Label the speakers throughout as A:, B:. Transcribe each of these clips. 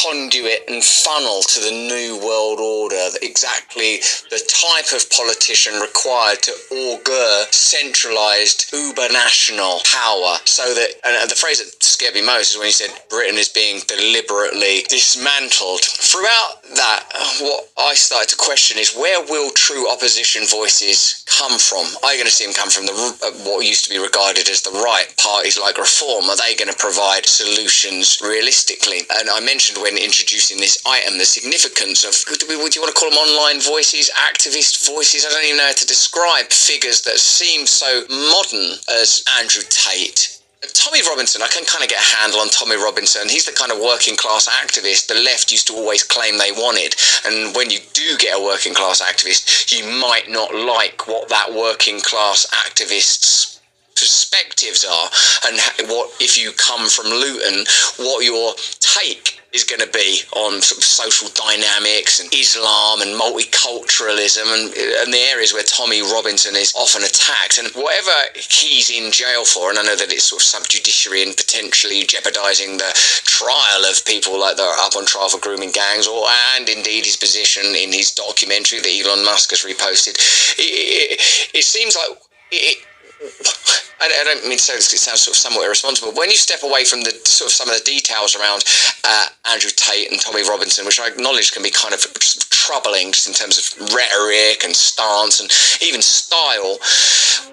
A: conduit and funnel to the new world order, exactly the type of politician required to augur centralised uber-national power. So that, and the phrase that scared me most is when he said Britain is being deliberately dismantled. Throughout that, what I started to question is, where will true opposition voices come from? Are you going to see them come from what used to be regarded as the right? Parties like Reform, are they going to provide solutions realistically? And I mentioned when introducing this item the significance of, do you want to call them online voices, activist voices? I don't even know how to describe figures that seem so modern as Andrew Tate. Tommy Robinson, I can kind of get a handle on Tommy Robinson. He's the kind of working class activist the left used to always claim they wanted. And when you do get a working class activist, you might not like what that working class activist's perspectives are, and what, if you come from Luton, what your take is going to be on sort of social dynamics and Islam and multiculturalism and the areas where Tommy Robinson is often attacked. And whatever he's in jail for, and I know that it's sort of sub-judiciary and potentially jeopardising the trial of people like that are up on trial for grooming gangs, and indeed his position in his documentary that Elon Musk has reposted, it seems like I don't mean to say this because it sounds sort of somewhat irresponsible. When you step away from the sort of some of the details around Andrew Tate and Tommy Robinson, which I acknowledge can be kind of troubling just in terms of rhetoric and stance and even style,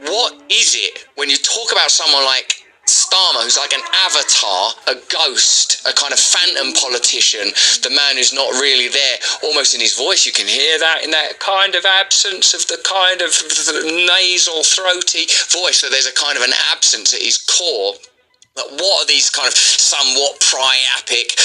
A: what is it when you talk about someone like Starmer, who's like an avatar, a ghost, a kind of phantom politician, the man who's not really there? Almost in his voice you can hear that, in that kind of absence of the kind of nasal, throaty voice, that there's a kind of an absence at his core. But what are these kind of somewhat priapic,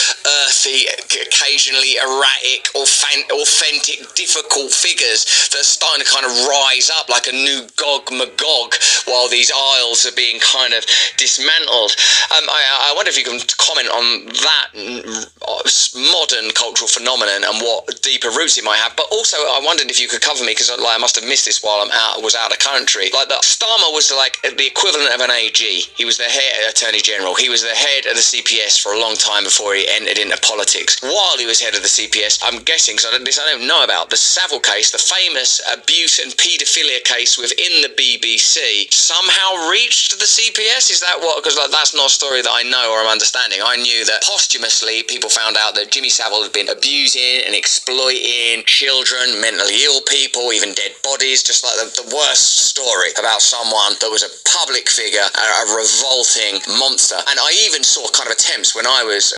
A: earthy, occasionally erratic, authentic, difficult figures that are starting to kind of rise up like a new Gog Magog while these aisles are being kind of dismantled? I wonder if you can comment on that modern cultural phenomenon and what deeper roots it might have. But also, I wondered if you could cover me, because I must have missed this while I was out of country. Like, that Starmer was like the equivalent of an AG. He was the head attorney general. He was the head of the CPS for a long time before he entered into politics. While he was head of the CPS, I'm guessing, because I don't know about, the Savile case, the famous abuse and paedophilia case within the BBC, somehow reached the CPS? Is that what? Because that's not a story that I know or I'm understanding. I knew that posthumously people found out that Jimmy Savile had been abusing and exploiting children, mentally ill people, even dead bodies, just like the worst story about someone that was a public figure, a revolting monster. And I even saw kind of attempts when I was